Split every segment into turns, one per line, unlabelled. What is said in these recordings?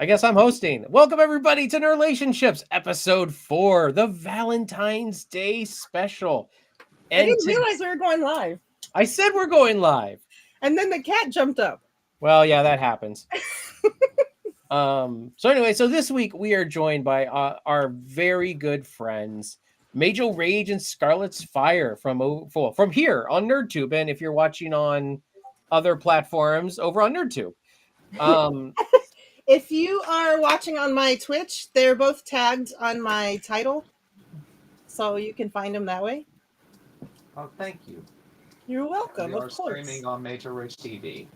I guess I'm hosting. Welcome everybody to Nerdlationships, episode 4, the Valentine's Day special.
I
And
didn't realize we were going live.
I said we're going live.
And then the cat jumped up.
Well, yeah, that happens. So anyway, so this week we are joined by our very good friends, Major Rage and Scarlet's Fire from here on NerdTube, and if you're watching on other platforms over on NerdTube.
If you are watching on my Twitch, they're both tagged on my title. So you can find them that way.
Oh, thank you.
You're welcome,
We are
of course.
streaming on Major Rich TV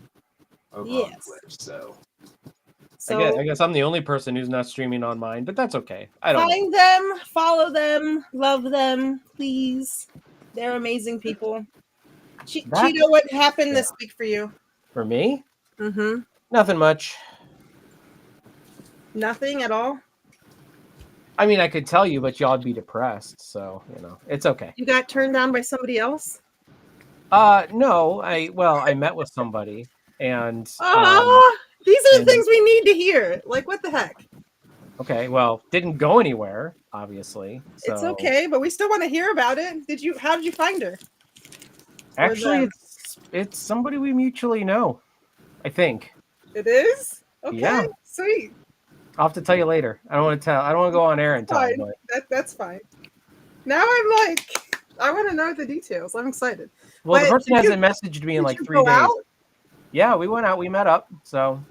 over
Yes.
on Twitch, so
I guess I'm the only person who's not streaming on mine, but that's okay. I don't
find them, follow them, love them, please. They're amazing people. Cheeto, what happened this week for you?
For me?
Mm-hmm.
Nothing much.
Nothing at all?
I mean, I could tell you, but y'all'd be depressed, so, it's okay.
You got turned down by somebody else?
No, I met with somebody, and...
these are the things we need to hear. Like, what the heck?
Okay, well, didn't go anywhere, obviously. So.
It's okay, but we still want to hear about it. How did you find her?
Actually, it's somebody we mutually know, I think.
It is? Okay,
yeah.
Sweet.
I'll have to tell you later. I don't want to go on air and tell you.
That's fine. Now I'm like, I want to know the details. I'm excited.
Well, the person hasn't messaged me in like 3 days. Out? Yeah, we went out. We met up. So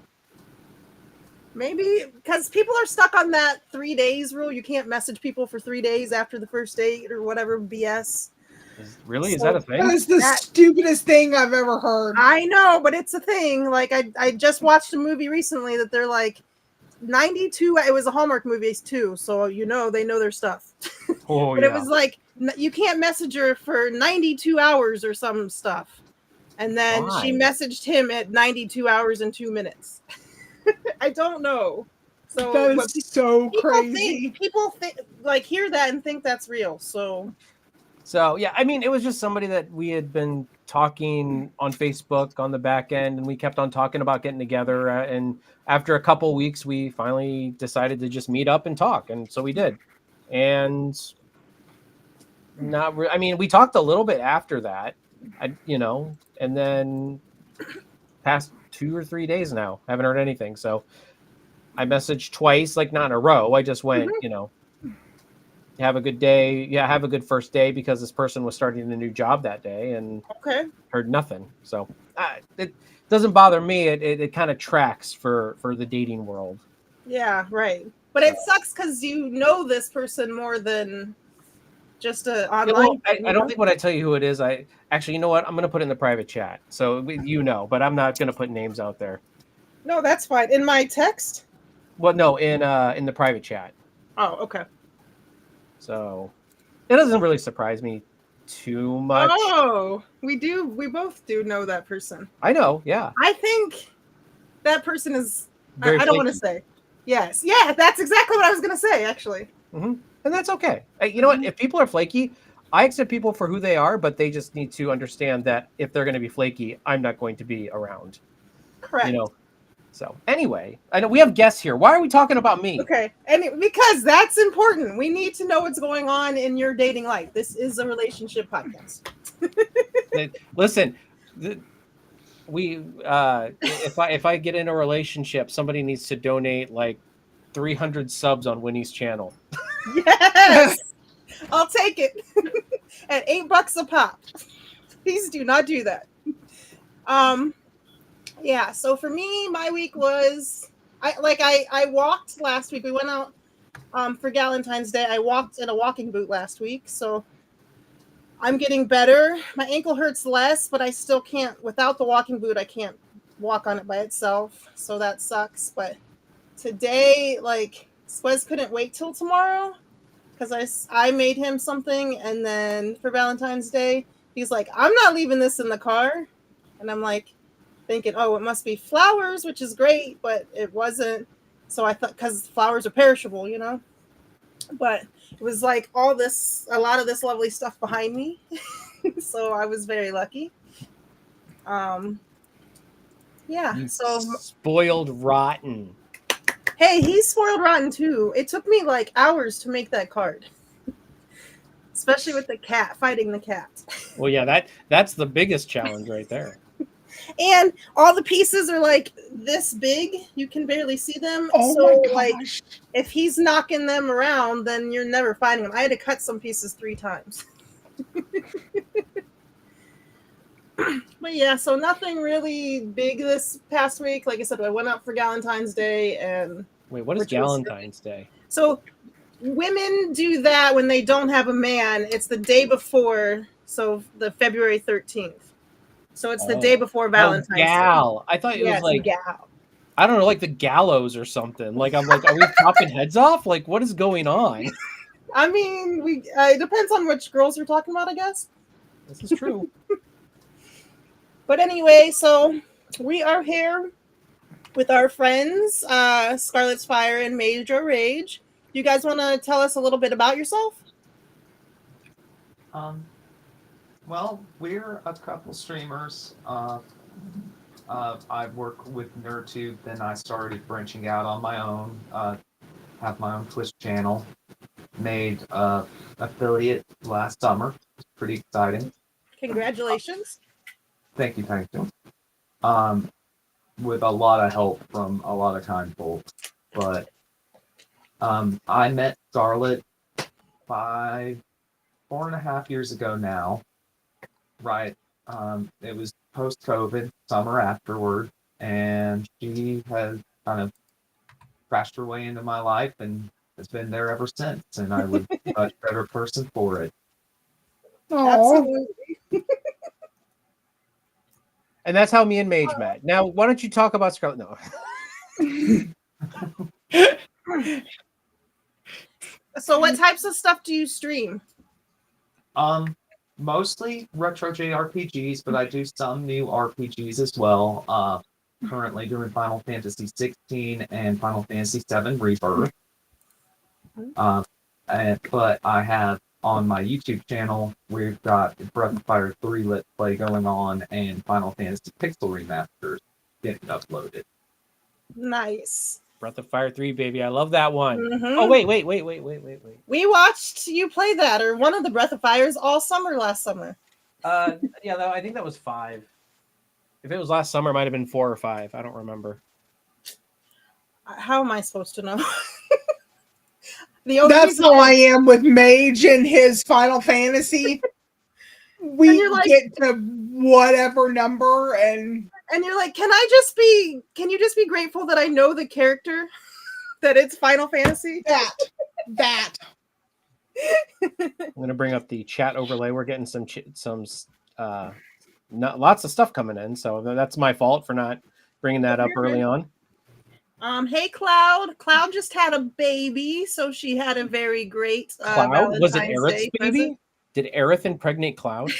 maybe because people are stuck on that 3 days rule. You can't message people for 3 days after the first date or whatever BS.
Really? Is that a thing?
That is the stupidest thing I've ever heard.
I know, but it's a thing. Like I just watched a movie recently that they're like 92. It was a Hallmark movie too, so they know their stuff.
Oh,
but it was like you can't message her for 92 hours or some stuff. And then she messaged him at 92 hours and 2 minutes. I don't know. So
that is so crazy.
People like hear that and think that's real. So
yeah, I mean, it was just somebody that we had been talking on Facebook on the back end, and we kept on talking about getting together. And after a couple weeks, we finally decided to just meet up and talk, and so we did. And we talked a little bit after that, and then past 2 or 3 days now, I haven't heard anything. So I messaged twice, like not in a row. I just went, have a good day. Yeah, have a good first day, because this person was starting a new job that day, and heard nothing. So it doesn't bother me. It kind of tracks for the dating world.
Yeah, right. But it sucks because you know this person more than just a online.
I don't think when I tell you who it is, actually, you know what? I'm going to put it in the private chat. So but I'm not going to put names out there.
No, that's fine. In my text?
Well, no, in the private chat.
Oh, okay.
So it doesn't really surprise me too much.
Oh, we both do know that person.
I know, yeah.
I think that person is, I don't want to say. Yes. Yeah, that's exactly what I was going to say, actually.
Mm-hmm. And that's okay. You know what? If people are flaky, I accept people for who they are, but they just need to understand that if they're going to be flaky, I'm not going to be around.
Correct.
So anyway, I know we have guests here. Why are we talking about me?
Okay, because that's important. We need to know what's going on in your dating life. This is a relationship podcast.
Listen, if I get in a relationship, somebody needs to donate like 300 subs on Winnie's channel.
Yes, I'll take it at $8 a pop. Please do not do that. Yeah, so for me, my week was I walked last week. We went out for Valentines Day. I walked in a walking boot last week, so I'm getting better. My ankle hurts less, but I still can't. Without the walking boot, I can't walk on it by itself, so that sucks. But today, Swez couldn't wait till tomorrow because I made him something, and then for Valentine's Day, he's like, I'm not leaving this in the car, and I'm like, thinking, oh, it must be flowers, which is great, but it wasn't. So I thought, because flowers are perishable, but it was like a lot of this lovely stuff behind me. So I was very lucky. Yeah.
So spoiled rotten.
Hey, he's spoiled rotten too. It took me like hours to make that card. Especially with the cat, fighting the cat.
Well, yeah, that's the biggest challenge right there.
And all the pieces are like this big. You can barely see them.
Oh
so
my
like
gosh.
if he's knocking them around, then you're never finding them. I had to cut some pieces 3 times. But yeah, so nothing really big this past week. Like I said, I went out for Valentine's Day and
Wait, what is
Which was-
Valentine's Day?
so women do that when they don't have a man. It's the day before, so the February 13th. So it's the day before Valentine's
Oh, gal. I thought
Day.
it was
Yes,
like
gal.
I don't know, like the gallows or something. Like I'm like, are we chopping heads off? Like, what is going on?
I mean, it depends on which girls you're talking about, I guess.
This is true.
But anyway, so we are here with our friends, Scarlet's Fire and Major Rage. You guys want to tell us a little bit about yourself?
Well, we're a couple streamers. I work with NerdTube, then I started branching out on my own. Have my own Twitch channel. Made affiliate last summer. It's pretty exciting.
Congratulations.
Thank you. With a lot of help from a lot of kind folks. But I met Scarlet 4.5 years ago now. Right. It was post-COVID, summer afterward, and she has kind of crashed her way into my life and has been there ever since. And I was a much better person for it.
Oh,
Absolutely.
And that's how me and Mage met. Now, why don't you talk about Scarlet? No.
So what types of stuff do you stream?
Mostly retro JRPGs, but I do some new RPGs as well. Currently doing Final Fantasy 16 and Final Fantasy 7 Rebirth. But I have on my YouTube channel, we've got Breath of Fire 3 Let's Play going on and Final Fantasy Pixel Remasters getting uploaded.
Nice.
Breath of Fire 3, baby. I love that one.
Mhm.
Oh, wait.
We watched you play that, or one of the Breath of Fires, all summer last summer.
Yeah, I think that was 5. If it was last summer, it might have been 4 or 5. I don't remember.
How am I supposed to know? The only
that's
reason
how I am with Mage and his Final Fantasy. We
you're like-
get to whatever number and
And you're like, can you just be grateful that I know the character? That it's Final Fantasy?
that.
I'm gonna bring up the chat overlay. We're getting lots of stuff coming in, so that's my fault for not bringing that up early on.
Hey Cloud. Cloud just had a baby, so she had a very great
Cloud?
Valentine's
Was it
Day
Aerith's baby?
present.
Did Aerith impregnate Cloud?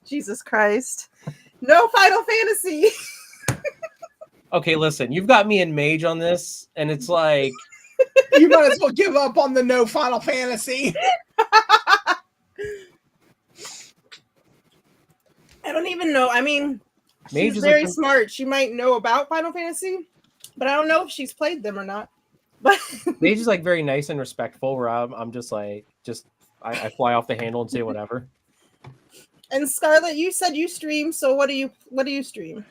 Jesus Christ. No Final Fantasy.
Okay, listen, you've got me and Mage on this, and it's like
You might as well give up on the no Final Fantasy.
I don't even know. I mean,
Mage
she's
is
very
like-
smart. She might know about Final Fantasy, but I don't know if she's played them or not. But
Mage is like very nice and respectful. Where I'm just like, I fly off the handle and say whatever.
and Scarlett, you said you stream, so what do you stream?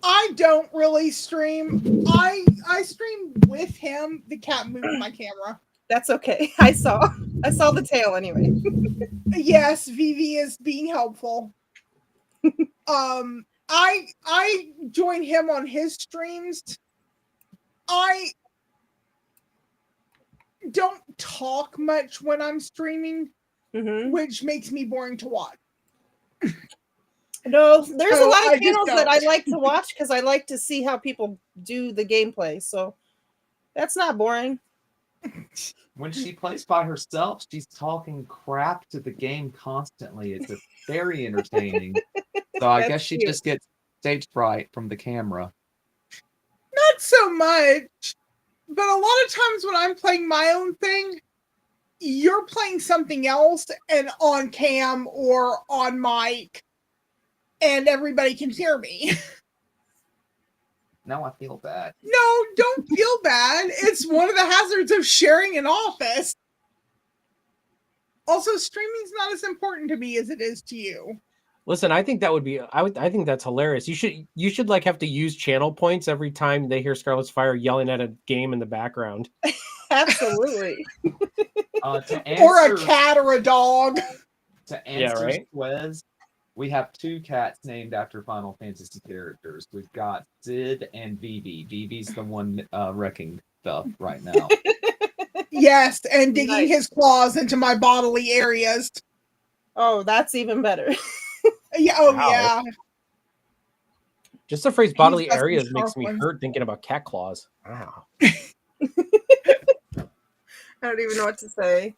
I don't really stream. I stream with him. The cat moved my camera.
That's okay. I saw the tail anyway.
Yes, Vivi is being helpful. I join him on his streams. I don't talk much when I'm streaming,
Mm-hmm.
which makes me boring to watch.
No, there's a
So
lot
I
of
just
channels that I
don't.
like to watch because I like to see how people do the gameplay. So that's not boring.
When she plays by herself, she's talking crap to the game constantly. It's very entertaining. So I
That's
guess she
cute.
just gets stage fright from the camera.
Not so much, but a lot of times when I'm playing my own thing, you're playing something else and on cam or on mic, and everybody can hear me.
Now I feel bad.
No, don't feel bad. It's one of the hazards of sharing an office. Also, streaming's not as important to me as it is to you.
Listen, I think that would be. I think that's hilarious. You should like have to use channel points every time they hear Scarlet's Fire yelling at a game in the background.
Absolutely.
To
Or a
answer,
cat or a dog.
to
Yeah,
answer
right?
Swez, we have 2 cats named after Final Fantasy characters. We've got Sid and Vivi. Vivi's the one wrecking stuff right now.
Yes, and digging
Nice.
his claws into my bodily areas.
Oh, that's even better.
Yeah, oh
Wow.
yeah.
Just the phrase bodily
got some
areas
sharp
makes me
ones.
hurt thinking about cat claws. Wow.
I don't even know what to say.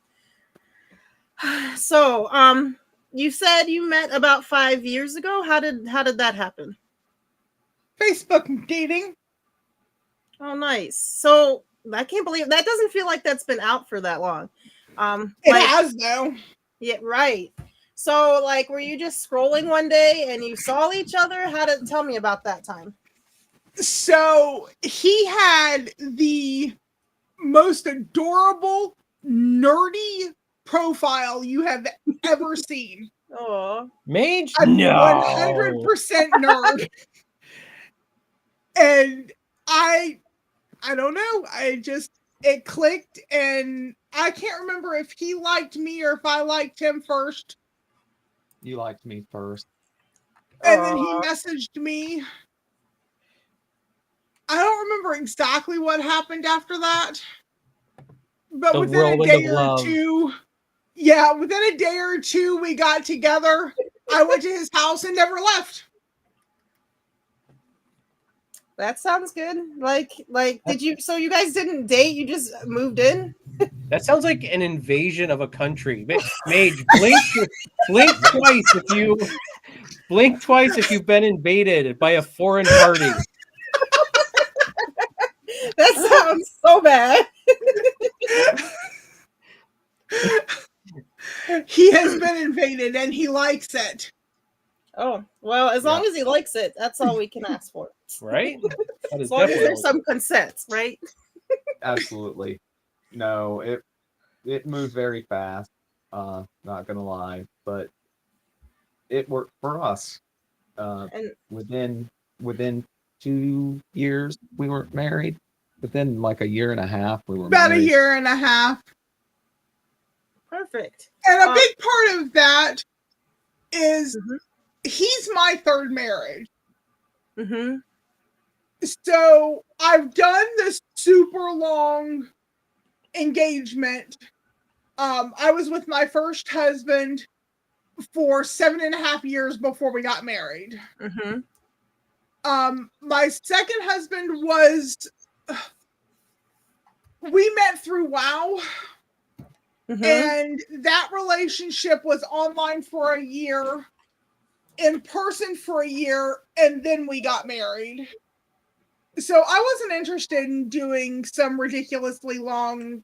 So, you said you met about 5 years ago. How did that happen?
Facebook dating.
Oh, nice. So I can't believe that doesn't feel like that's been out for that long.
It
Like,
has though.
yeah, right. So, like, were you just scrolling one day and you saw each other? Tell me about that time?
So he had the most adorable, nerdy profile you have ever seen.
Oh,
Mage?
A
No.
100% nerd. And I don't know. It clicked, and I can't remember if he liked me or if I liked him first.
You liked me first.
And then he messaged me. I don't remember exactly what happened after that. But
The
within a
whirlwind
day
of
or
love.
two, yeah, within a day or two, we got together. I went to his house and never left.
that sounds good. Like, did you? So you guys didn't date? You just moved in?
That sounds like an invasion of a country. Mage, blink twice if you've been invaded by a foreign party.
That sounds so bad.
He has been invaded and he likes it.
Oh, well, as long as he likes it, that's all we can ask for.
Right? That is
As long as
definitely
there's some consent, right?
Absolutely. No, it moved very fast. Not gonna lie, but it worked for us.
And
Within 2 years we were married. Within like a year and a half we were
About
married.
a year and a half.
perfect.
And a big part of that is
Mhm.
he's my third marriage.
Mm-hmm.
So I've done this super long engagement. I was with my first husband for 7.5 years before we got married.
Mm-hmm.
My second husband we met through WoW.
Mm-hmm.
And that relationship was online for a year, in person for a year, and then we got married. So I wasn't interested in doing some ridiculously long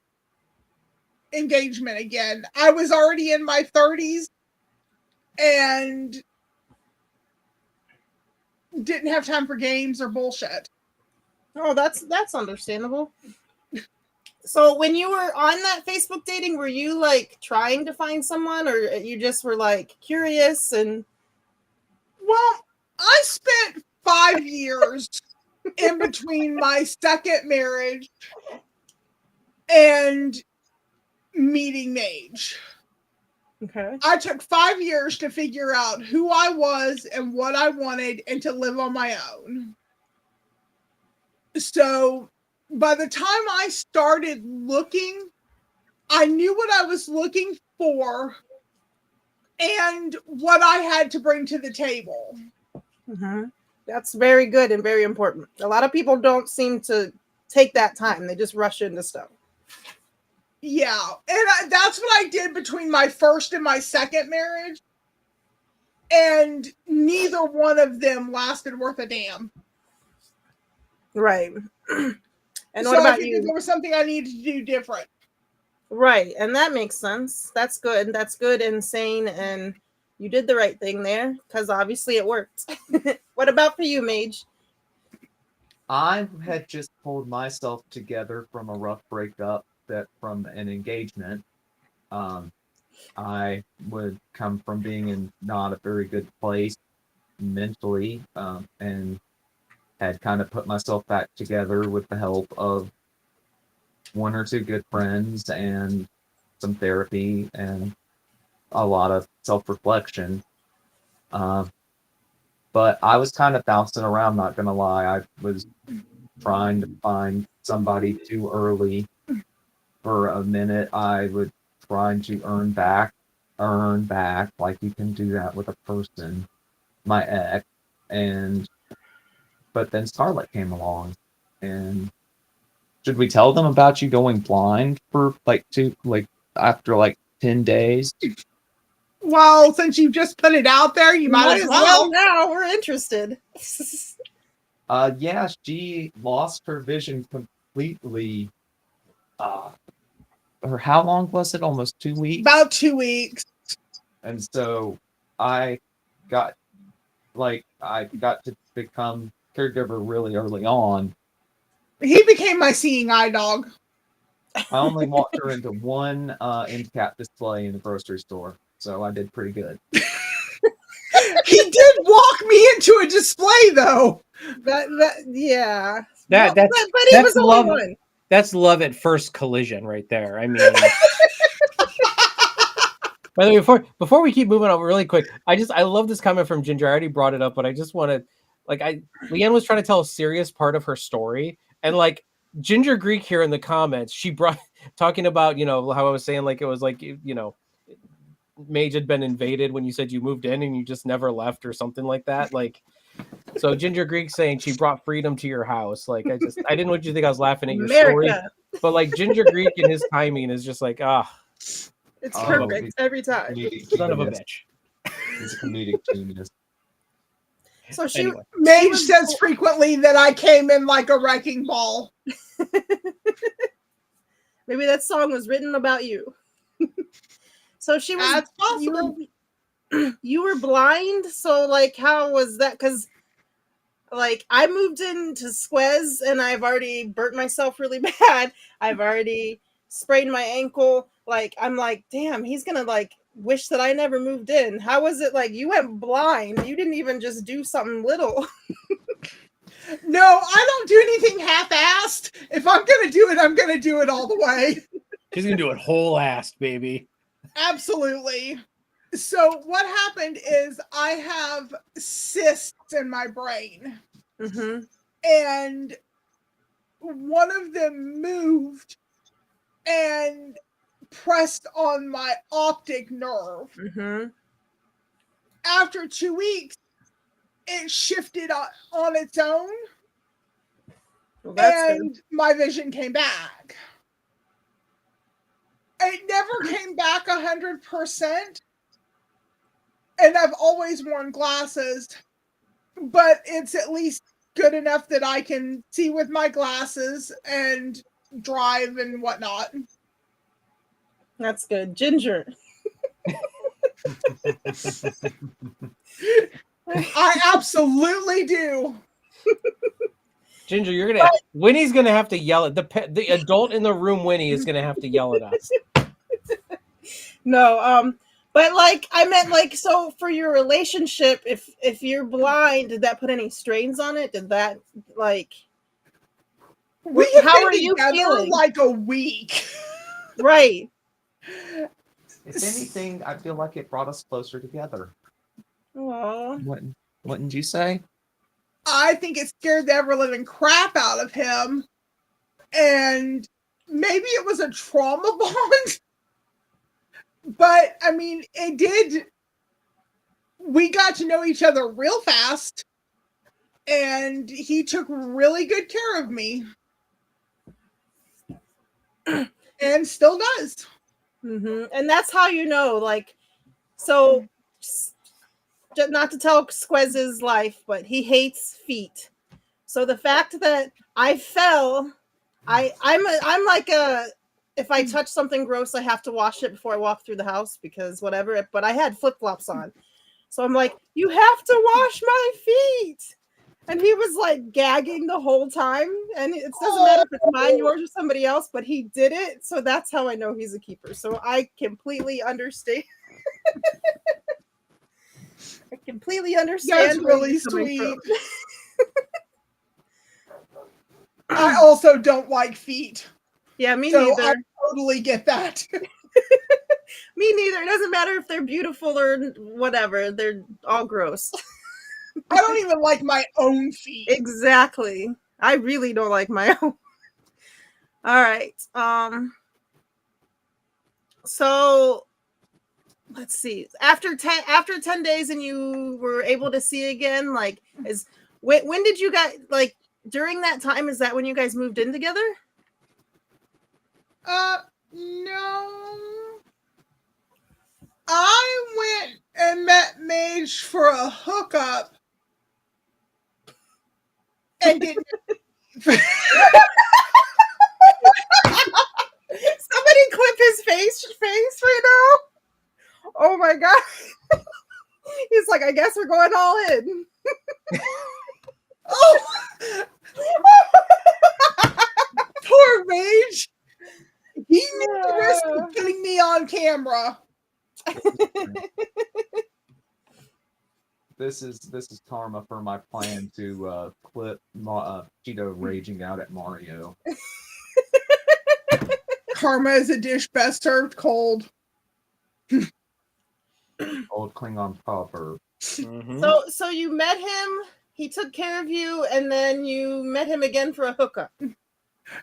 engagement again. I was already in my 30s and didn't have time for games or bullshit.
Oh, that's understandable. So when you were on that Facebook dating, were you like trying to find someone, or you just were like curious and?
Well, I spent 5 years in between my second marriage and meeting Mage.
Okay.
I took 5 years to figure out who I was and what I wanted and to live on my own. So by the time I started looking, I knew what I was looking for and what I had to bring to the table.
Mm-hmm. That's very good and very important. A lot of people don't seem to take that time. They just rush into stuff.
Yeah, and that's what I did between my first and my second marriage. And neither one of them lasted worth a damn.
Right. And
so
what
I
about
figured
you?
there was something I needed to do different.
Right. And that makes sense. That's good. That's good and sane. And you did the right thing there because obviously it worked. What about for you, Mage?
I had just pulled myself together from a rough breakup from an engagement. Um, I would come from being in not a very good place mentally, and had kind of put myself back together with the help of one or two good friends and some therapy and a lot of self-reflection. Um, but I was kind of bouncing around, not gonna lie. I was trying to find somebody too early. For a minute, I would try to earn back, like you can do that with a person, my ex. And but then Scarlett came along, and should we tell them about you going blind for after like 10 days?
Well, since you just put it out there, you might
Might
as
as
well.
well now. We're interested.
Yeah, she lost her vision completely. Or how long was it? Almost 2 weeks.
About 2 weeks.
And so I got I got to become caregiver really early on.
He became my seeing eye dog.
I only walked her into one end cap display in the grocery store, so I did pretty good.
He did walk me into a display, though.
Yeah.
That
Well,
that's
but he
that's
was only
love.
one.
That's love at first collision, right there. I mean, by the way, before we keep moving on really quick, I love this comment from Ginger. I already brought it up, but I just want to Leanne was trying to tell a serious part of her story, and like Ginger Greek here in the comments, she brought talking about how I was saying like it was like Mage had been invaded when you said you moved in and you just never left or something like that. Like, so Ginger Greek saying she brought freedom to your house. Like, I didn't want you to think I was laughing at your story,
America.
but like Ginger Greek and his timing is just like,
It's
Oh,
perfect every time.
son of a bitch.
He's a comedic genius.
So she,
Anyway.
Mage
was-
says frequently that I came in like a wrecking ball.
maybe that song was written about you. So she was.
That's possible.
You were blind. So like, how was that? Because like I moved into Squez and I've already burnt myself really bad. I've already sprained my ankle. Like I'm like, damn, he's gonna like wish that I never moved in. How was it like you went blind? You didn't even just do something little.
No, I don't do anything half-assed. If I'm gonna do it, I'm gonna do it all the way.
She's gonna do it whole ass, baby.
Absolutely. So what happened is I have cysts in my brain,
Mm-hmm.
and one of them moved and pressed on my optic nerve.
Mm-hmm.
After 2 weeks, it shifted on its own,
Well, that's good.
and my vision came back. It never came back 100%, and I've always worn glasses, but it's at least good enough that I can see with my glasses and drive and whatnot.
That's good. Ginger.
I absolutely do.
Ginger, Winnie's gonna have to yell at the adult in the room. Winnie is gonna have to yell at us.
No, but like I meant like so for your relationship, if you're blind, did that put any strains on it? Did that like
We have
how
been
are you
together
feeling?
like a week.
Right.
If anything, I feel like it brought us closer together.
Aw.
Wouldn't you say?
I think it scared the ever living crap out of him. And maybe it was a trauma bond. But I mean, it did. We got to know each other real fast. And he took really good care of me. And still does.
Mm-hmm. And that's how you know, like, so not to tell Squez's life, but he hates feet. So the fact that I fell, I'm like if I touch something gross, I have to wash it before I walk through the house because whatever. But I had flip flops on, so I'm like, you have to wash my feet. And he was like gagging the whole time. And it doesn't matter if it's mine, yours, or somebody else, but he did it. So that's how I know he's a keeper. So I completely understand. I completely understand.
That's
where
really
you're coming
sweet.
from.
I also don't like feet.
Yeah, me
So
neither.
I totally get that.
Me neither. It doesn't matter if they're beautiful or whatever. They're all gross.
I don't even like my own feet.
Exactly. I really don't like my own. All right. So let's see. After 10 days and you were able to see again, like when did you guys like during that time, is that when you guys moved in together?
No. I went and met Mage for a hookup and didn't.
Somebody clip his face right now. Oh my god. He's like, I guess we're going all in.
Oh, poor Mage. He knew the risk of putting me on camera.
This is karma for my plan to clip Cheeto raging out at Mario.
Karma is a dish best served cold.
Old Klingon proverb.
Mhm.
So you met him, he took care of you, and then you met him again for a hookup.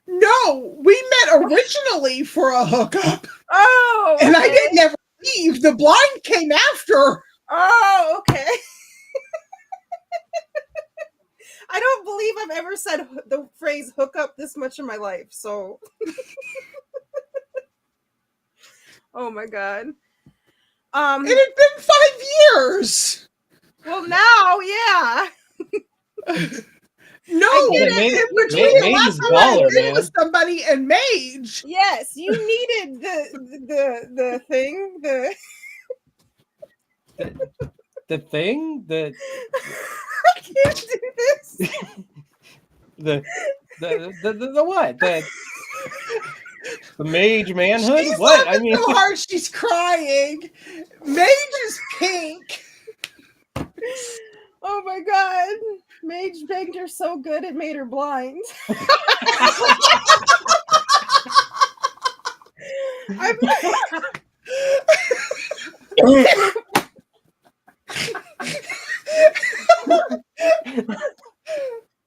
No, we met originally for a hookup.
Oh,
And I
okay.
didn't ever leave. The blind came after.
Oh, okay. I don't believe I've ever said the phrase hookup this much in my life. So, oh my god.
It had been 5 years.
Well, now, yeah.
No,
I get
it.
in
Mage
between the
is
last time I
baller,
was in
man.
with somebody and Mage.
Yes, you needed the thing.
The thing,
I can't do this.
the what? The mage manhood?
She's
What?
laughing so hard she's crying. Mage is pink.
Oh my god. Mage begged her so good it made her blind.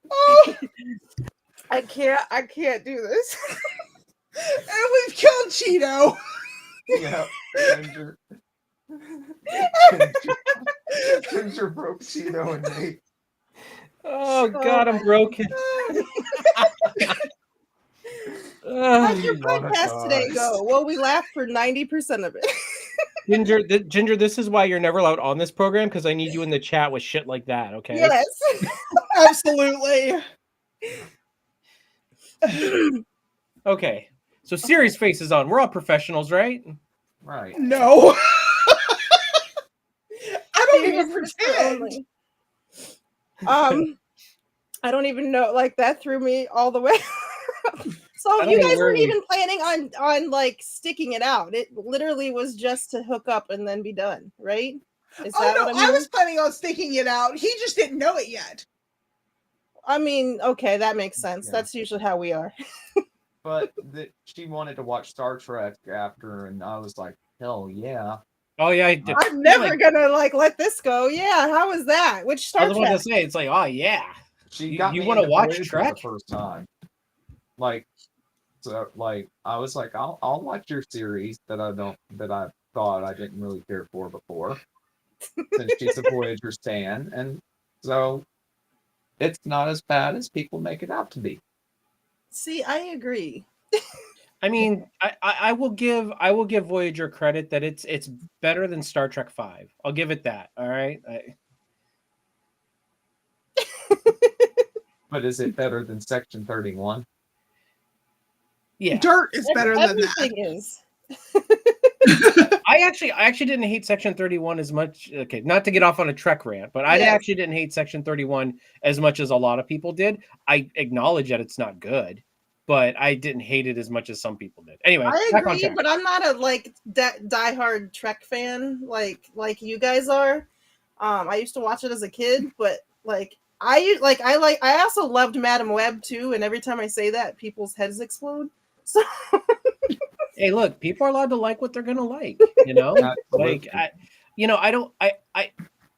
Oh,
I can't do this.
and we've killed Cheeto.
Yeah, Ginger. Ginger broke Cheeto and Nate.
Oh god, I'm broken.
How'd your
Monetize.
podcast today go? Well, we laughed for 90% of it.
Ginger, this is why you're never allowed on this program, because I need you in the chat with shit like that, okay?
Yes.
Absolutely.
Okay. So serious face is on. We're all professionals, right?
Right.
No. I don't even
Serious
pretend.
only. I don't even know. Like that threw me all the way. So
I don't
you
know
guys
where
weren't
we-
even planning on like sticking it out. It literally was just to hook up and then be done, right? Is
Oh
that
no,
what
I was planning on sticking it out. He just didn't know it yet.
I mean, okay, that makes sense.
Yeah.
That's usually how we are.
But she wanted to watch Star Trek after, and I was like, hell yeah.
Oh yeah, I did.
I'm never gonna like let this go. Yeah, how was that? Which
I
Star
was about
Trek?
to say, it's like, oh yeah.
She
You-
got
you
me
wanna
into
watch
Voyager
Trek?
the first time. Like I was like, I'll watch your series that I thought I didn't really care for before. Since she's a Voyager stan, and so it's not as bad as people make it out to be.
See, I agree.
I mean, I will give Voyager credit that it's better than Star Trek V. I'll give it that. All right.
But is it better than Section 31?
Yeah.
Dirt is better than that.
Everything is.
I actually didn't hate Section 31 as much. Okay, not to get off on a Trek rant, but I
Yes.
actually didn't hate Section 31 as much as a lot of people did. I acknowledge that it's not good, but I didn't hate it as much as some people did. Anyway,
I
back on
agree,
track.
but I'm not a like diehard Trek fan like you guys are. I used to watch it as a kid, but I also loved Madam Web too, and every time I say that, people's heads explode. So
Hey, look, people are allowed to like what they're gonna like, you know.
Absolutely.
Like I don't.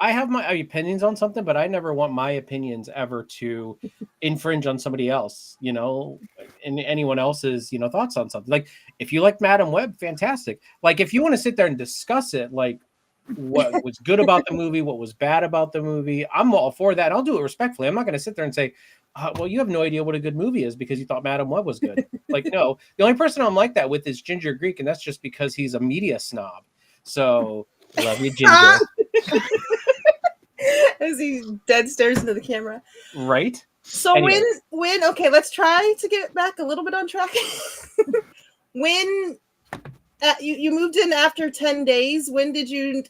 I have my opinions on something, but I never want my opinions ever to infringe on somebody else, you know, and anyone else's, you know, thoughts on something. Like if you like Madam Web, fantastic. Like if you want to sit there and discuss it, like what was good about the movie, what was bad about the movie, I'm all for that. I'll do it respectfully. I'm not going to sit there and say, well, you have no idea what a good movie is because you thought Madam Web was good. Like, no, the only person I'm like that with is Ginger Greek, and that's just because he's a media snob. So love you, Ginger.
as he dead stares into the camera.
Right?
So
Anyway.
when okay, let's try to get back a little bit on track. When you moved in after 10 days, when did you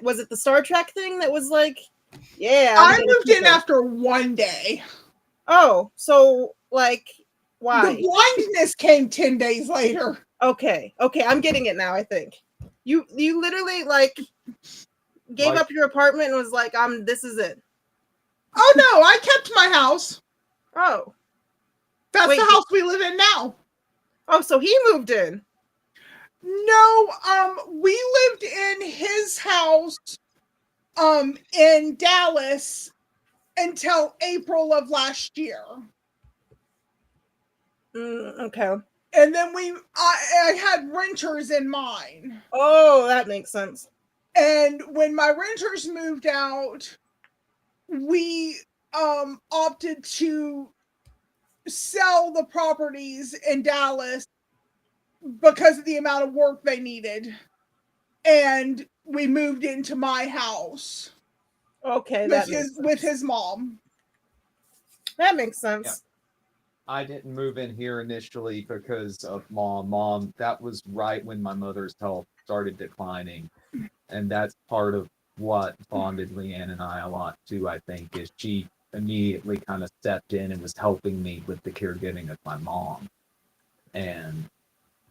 was it the Star Trek thing that was like, yeah,
I moved in after 1 day.
Oh, so like why?
The blindness came 10 days later.
Okay, I'm getting it now, I think. You literally like gave
Like-
up your apartment and was like, this is it.
Oh no, I kept my house.
Oh.
That's
Wait,
the house we live in now.
Oh, so he moved in.
No, we lived in his house in Dallas until April of last year.
Okay.
And then I had renters in mine.
Oh, that makes sense.
And when my renters moved out, we opted to sell the properties in Dallas because of the amount of work they needed. And we moved into my house.
Okay,
with his mom.
That makes sense.
Yeah. I didn't move in here initially because of mom. That was right when my mother's health started declining. And that's part of what bonded Leanne and I a lot too, I think, is she immediately kind of stepped in and was helping me with the caregiving of my mom. And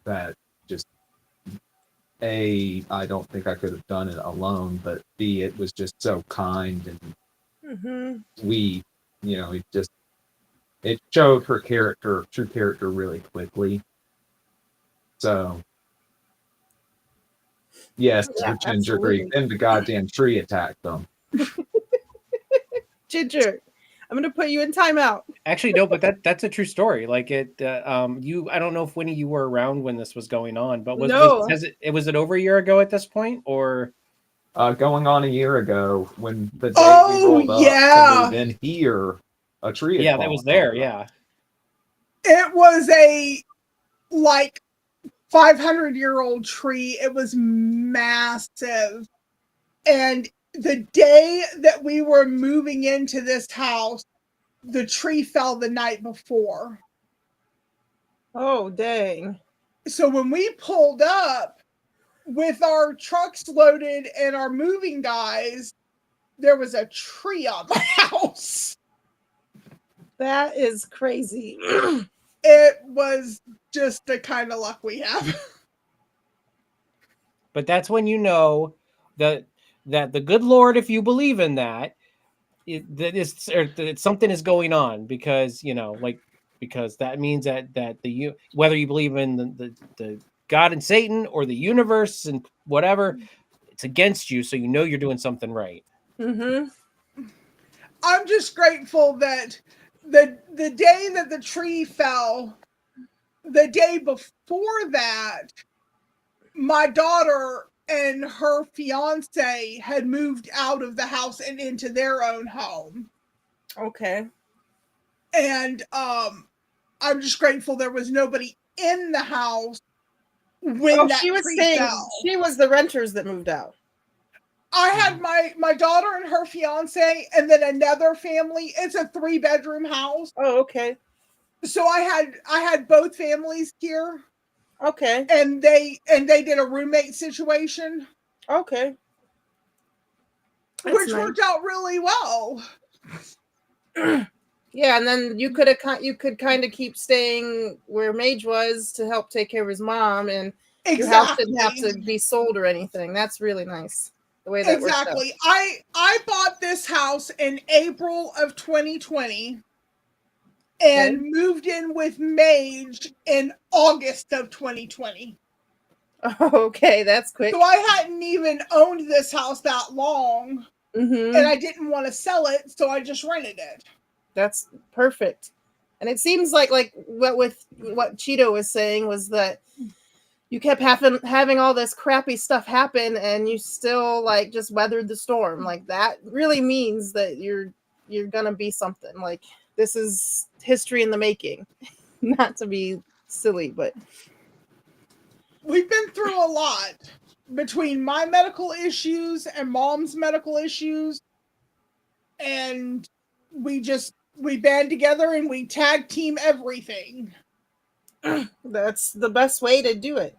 that just, A, I don't think I could have done it alone, but B, it was just so kind and sweet. You know, it showed her true character really quickly. So, yes,
Yeah,
Ginger Greek, then the goddamn tree attacked them.
Ginger, I'm gonna put you in timeout.
Actually, no, but that's a true story. Like I don't know if Winnie, you were around when this was going on, but was it over a year ago at this point, or
going on a year ago when the day we rolled up to move in here, a tree had
that was
fallen
there,
over.
yeah.
It was a like 500-year-old tree. It was massive. And the day that we were moving into this house, the tree fell the night before.
Oh, dang.
So when we pulled up with our trucks loaded and our moving guys, there was a tree on the house.
That is crazy.
It was just the kind of luck we have.
But that's when you know that the good Lord, if you believe in that, that something is going on, because because that means that whether you believe in the God and Satan or the universe and whatever, it's against you, so you know you're doing something right.
Mm-hmm.
I'm just grateful that the day that the tree fell, the day before that, my daughter and her fiance had moved out of the house and into their own home.
Okay.
And I'm just grateful there was nobody in the house when that
she was
tree
saying
fell.
she was the renters that moved out.
I had my daughter and her fiance, and then another family. It's a 3-bedroom house.
Oh, okay.
So I had both families here.
Okay.
and they did a roommate situation,
Okay. That's
which
nice.
worked out really well.
Yeah, and then you could kind of keep staying where Mage was to help take care of his mom, and your house didn't have to be sold or anything. That's really nice. The way that worked out.
Exactly. I bought this house in April of 2020 and moved in with Mage in August of 2020.
Okay, that's quick.
So I hadn't even owned this house that long,
Mm-hmm.
and I didn't want to sell it, so I just rented it.
That's perfect. And it seems like what Cheeto was saying was that you kept having all this crappy stuff happen, and you still like just weathered the storm. Like that really means that you're gonna be something. Like this is history in the making. Not to be silly, but
We've been through a lot between my medical issues and mom's medical issues, and we band together and we tag team everything.
that's the best way to do it.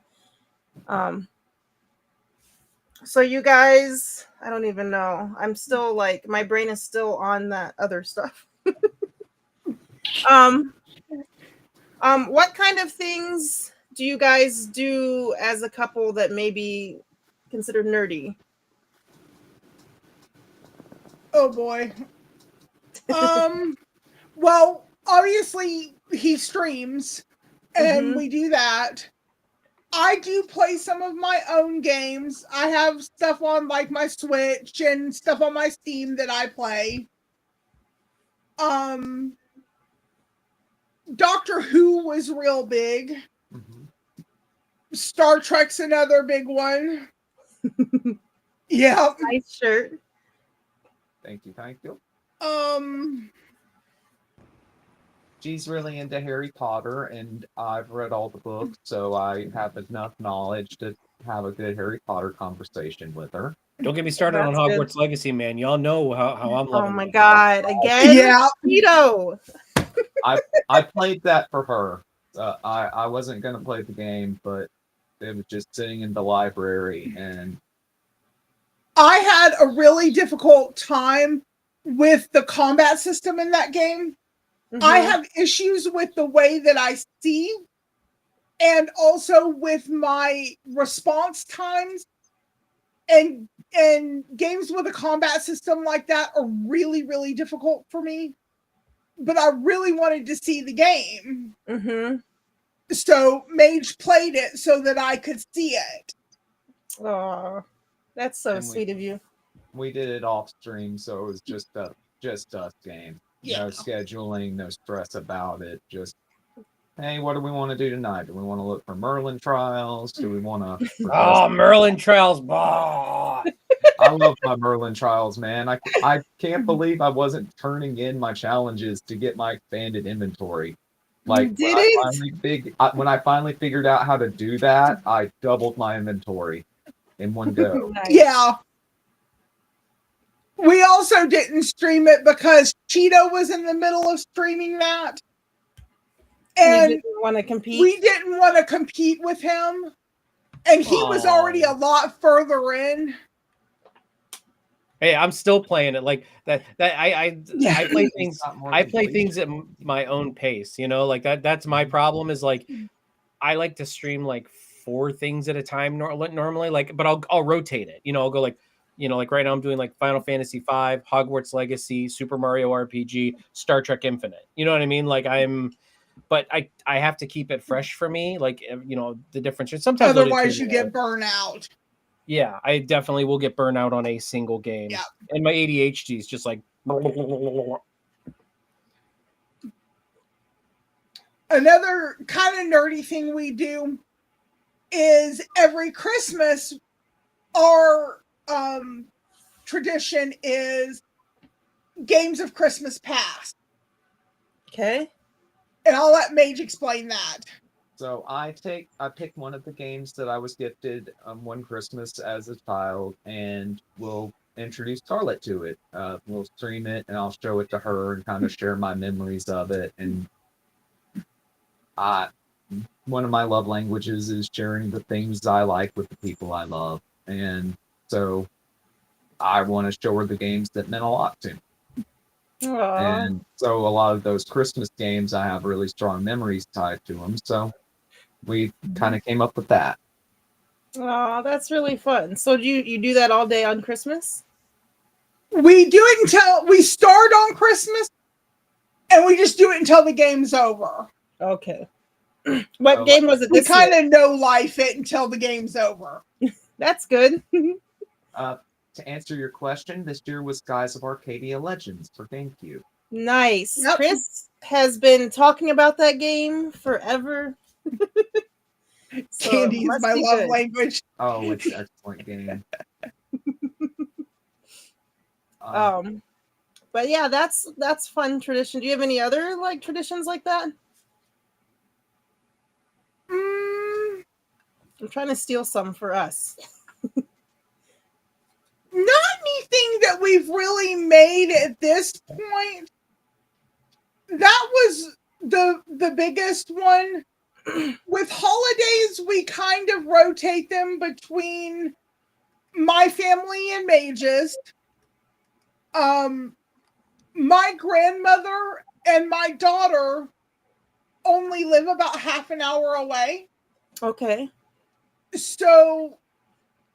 So you guys, I don't even know. I'm still like my brain is still on that other stuff. What kind of things do you guys do as a couple that may be considered nerdy?
Oh boy. Well, obviously he streams and we do that. I do play some of my own games. I have stuff on like my Switch and stuff on my Steam that I play. Doctor Who was real big.
Mm-hmm.
Star Trek's another big one. Yeah.
Nice shirt.
Thank you. She's really into Harry Potter, and I've read all the books, so I have enough knowledge to have a good Harry Potter conversation with her.
Don't get me started on Hogwarts Legacy, man. Y'all know how I'm loving it.
Oh my god, again?
Yeah.
Cheeto.
I played that for her. I wasn't gonna play the game, but it was just sitting in the library, and
I had a really difficult time with the combat system in that game. I have issues with the way that I see, and also with my response times. And games with a combat system like that are really, really difficult for me. But I really wanted to see the game. So Mage played it so that I could see it.
Oh, that's so sweet of you.
We did it off stream, so it was just us game.
Yeah.
No scheduling, no stress about it. Just, hey, what do we want to do tonight? Do we want to look for Merlin trials? Do we want to?
Oh, Merlin trials! Bah.
I love my Merlin trials, man. I can't believe I wasn't turning in my challenges to get my expanded inventory. Like when I finally figured out how to do that, I doubled my inventory in one go.
Nice.
Yeah. We also didn't stream it because Cheeto was in the middle of streaming that. And
you didn't want to compete.
We didn't want to compete with him. And he was already a lot further in.
Hey, I'm still playing it like that. I play things. I play things at my own pace. You know, like that. That's my problem. Is like I like to stream like 4 things at a time normally. Like, but I'll rotate it. You know, I'll go like, you know, like right now I'm doing like Final Fantasy V, Hogwarts Legacy, Super Mario RPG, Star Trek Infinite. You know what I mean? Like but I have to keep it fresh for me. Like, you know, the difference. Sometimes
otherwise you get burnout.
Yeah, I definitely will get burned out on a single game.
Yeah.
And my ADHD is just like.
Another kind of nerdy thing we do is every Christmas, our tradition is games of Christmas past.
Okay.
And I'll let Mage explain that.
So I pick one of the games that I was gifted one Christmas as a child, and we'll introduce Scarlett to it. We'll stream it, and I'll show it to her and kind of share my memories of it. And one of my love languages is sharing the things I like with the people I love. And so I want to show her the games that meant a lot to me.
Aw.
And so a lot of those Christmas games, I have really strong memories tied to them. So we kind of came up with that.
Aw, that's really fun. So do you do that all day on Christmas?
We do it until we start on Christmas, and we just do it until the game's over.
Okay. What
So,
game was it
We
this year?
kind of no life it until the game's over.
That's good.
To answer your question, this year was Skies of Arcadia Legends for GameCube.
Nice.
Yep.
Chris has been talking about that game forever. So
Candy is
must
my
be
love
good.
language.
Oh, it's an excellent game.
But yeah, that's fun tradition. Do you have any other like traditions like that? I'm trying to steal some for us.
Not anything that we've really made at this point. That was the biggest one. With holidays, we kind of rotate them between my family and Mage's. My grandmother and my daughter only live about half an hour away.
Okay.
So,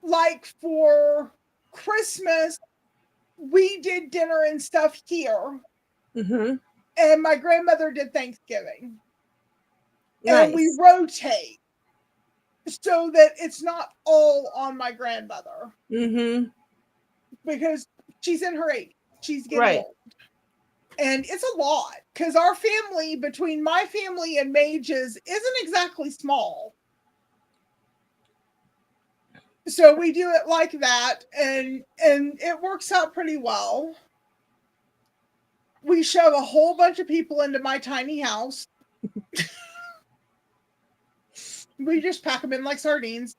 like for Christmas, we did dinner and stuff here.
Mm-hmm.
And my grandmother did Thanksgiving.
Nice.
And we rotate so that it's not all on my grandmother.
Mm-hmm.
Because she's in her 80s. She's getting
Right.
old. And it's a lot. Because our family, between my family and Mage's, isn't exactly small. So we do it like that, and it works out pretty well. We shove a whole bunch of people into my tiny house. We just pack them in like sardines.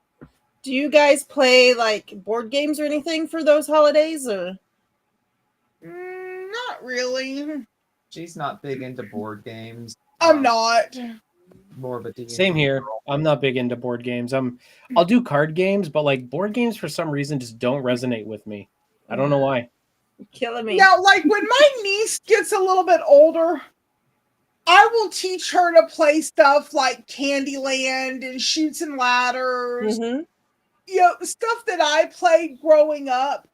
Do you guys play like board games or anything for those holidays, or?
Not really.
She's not big into board games.
I'm not.
More of a D&D
Same here.
girl.
I'm not big into board games. I'll do card games, but like board games for some reason just don't resonate with me. I don't know why.
You're killing me.
Now, like when my niece gets a little bit older, I will teach her to play stuff like Candyland and Shoots and Ladders.
Mm-hmm.
You know, stuff that I played growing up.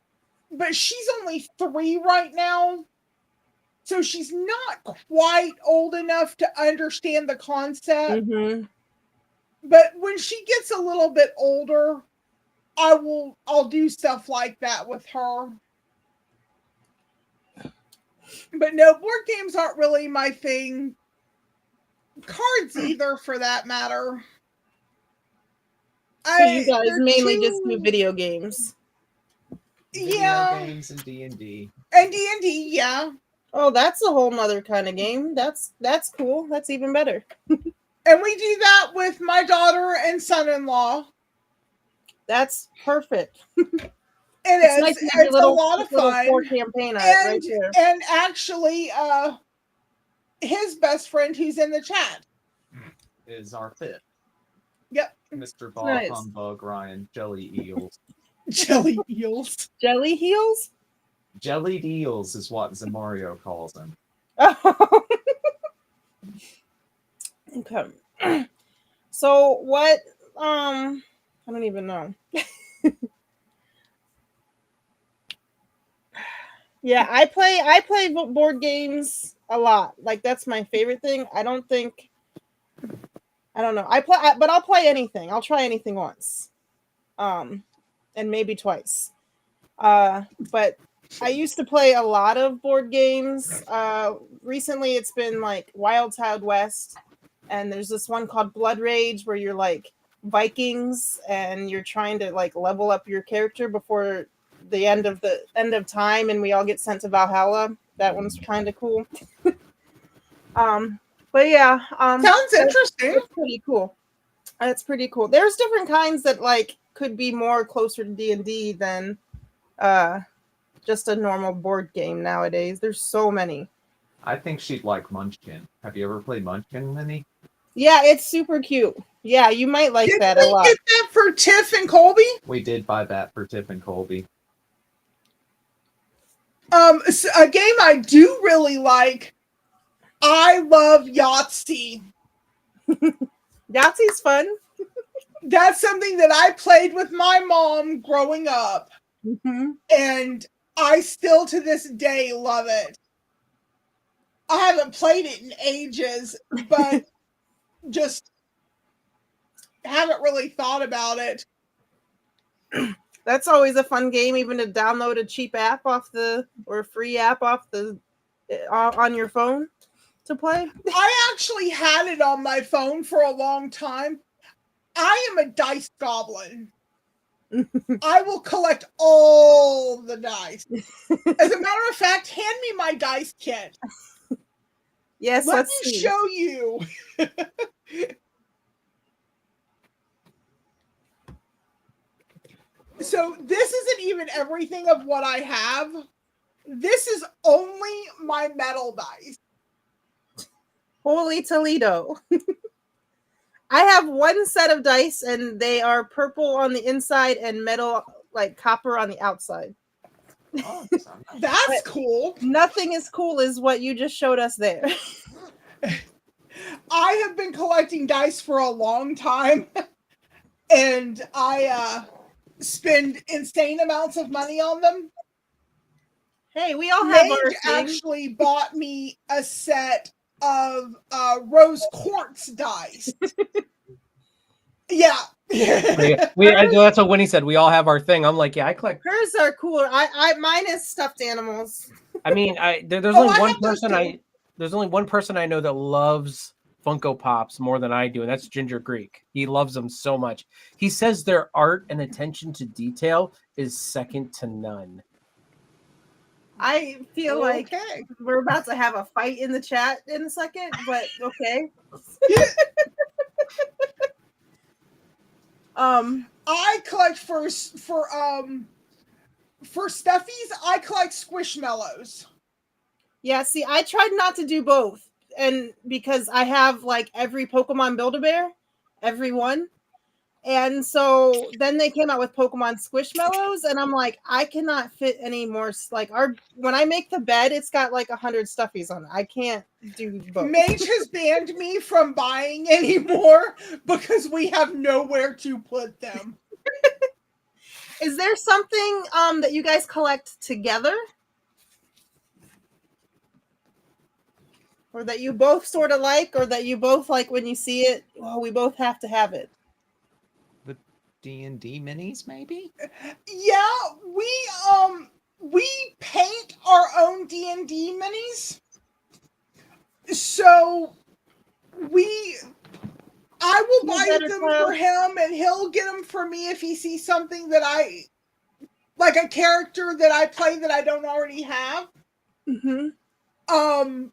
But she's only 3 right now. So she's not quite old enough to understand the concept.
Mm-hmm.
But when she gets a little bit older, I'll do stuff like that with her. But no, board games aren't really my thing. Cards either, for that matter.
So you guys
they're
mainly just do video games.
Video
Yeah.
games and D&D.
And D&D, yeah.
Oh, that's a whole nother kind of game. That's cool. That's even better.
And we do that with my daughter and son-in-law.
That's perfect.
It's
nice to have your
a lot of
little
fun.
core campaign on it right there.
And actually, his best friend who's in the chat
Is our fit.
Yep.
Mr. Bob
Nice.
Humbug Ryan Jelly Eels.
Jelly eels.
Jelly heels?
Jellied Eels is what Zamario calls them.
Oh. Okay. So what I don't even know. Yeah, I play board games a lot. Like that's my favorite thing. I don't know. But I'll play anything. I'll try anything once. And maybe twice. But I used to play a lot of board games. Recently it's been like Wild Child West, and there's this one called Blood Rage where you're like Vikings and you're trying to like level up your character before the end of time, and we all get sent to Valhalla. That one's kind of cool. But yeah,
Sounds interesting.
it's pretty cool. It's pretty cool. There's different kinds that like could be more closer to D&D than just a normal board game nowadays. There's so many.
I think she'd like Munchkin. Have you ever played Munchkin, Winnie?
Yeah, it's super cute. Yeah, you might like
Did
that a
we
lot.
get that for Tiff and Colby?
We did buy that for Tiff and Colby.
A game I do really like. I love Yahtzee.
Yahtzee's fun.
That's something that I played with my mom growing up,
Mm-hmm.
and I still to this day love it. I haven't played it in ages, but just haven't really thought about it.
That's always a fun game, even to download a cheap app off or free app off on your phone to play.
I actually had it on my phone for a long time. I am a dice goblin. I will collect all the dice. As a matter of fact, hand me my dice kit.
Yes,
Let
let's
me
see.
show you. So this isn't even everything of what I have. This is only my metal dice.
Holy Toledo. I have one set of dice, and they are purple on the inside and metal, like copper on the outside.
Oh,
That's cool.
Nothing as cool as what you just showed us there.
I have been collecting dice for a long time, and I spend insane amounts of money on them.
Hey, we all have our
Mage
thing.
actually bought me a set of rose quartz dice. Yeah.
That's what Winnie said. We all have our thing. I'm like, yeah, I collect.
Hers are cooler. Mine is stuffed animals.
I mean, there's
Oh,
only
I
one
have those
person
too.
there's only one person I know that loves Funko Pops more than I do, and that's Ginger Greek. He loves them so much. He says their art and attention to detail is second to none.
I feel like
Okay.
we're about to have a fight in the chat in a second, but okay.
I collect for stuffies. I collect squishmallows.
Yeah, see, I tried not to do both, and because I have like every Pokemon Build-A-Bear, every one, and so then they came out with Pokemon Squishmallows, and I'm like, I cannot fit any more. Like when I make the bed, it's got like 100 stuffies on it. I can't do both.
Mage has banned me from buying anymore because we have nowhere to put them.
Is there something that you guys collect together? Or that you both sort of like, or that you both like when you see it? Oh, we both have to have it.
the D&D minis, maybe?
Yeah, we paint our own D&D minis. So I will buy them for him, and he'll get them for me if he sees something that I like, a character that I play that I don't already have.
Mm-hmm.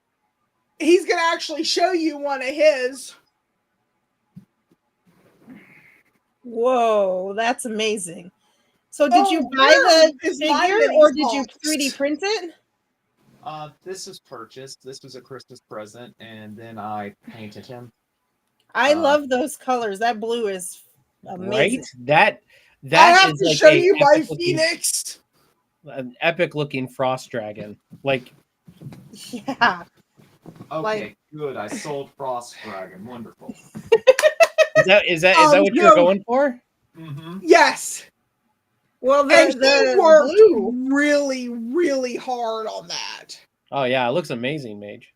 He's gonna actually show you one of his.
Whoa, that's amazing. So did you buy the figure, or did you 3D print it?
This is purchased. This was a Christmas present, and then I painted him.
I love those colors. That blue is amazing.
Right? That
I have
is
to
like
show you my
looking,
Phoenix.
an epic looking frost dragon. Like,
yeah.
Okay, good. I sold Frost Dragon. Wonderful.
is that what you're going for?
Mm-hmm.
Yes.
Well,
he worked really, really hard on that.
Oh yeah, it looks amazing, Mage.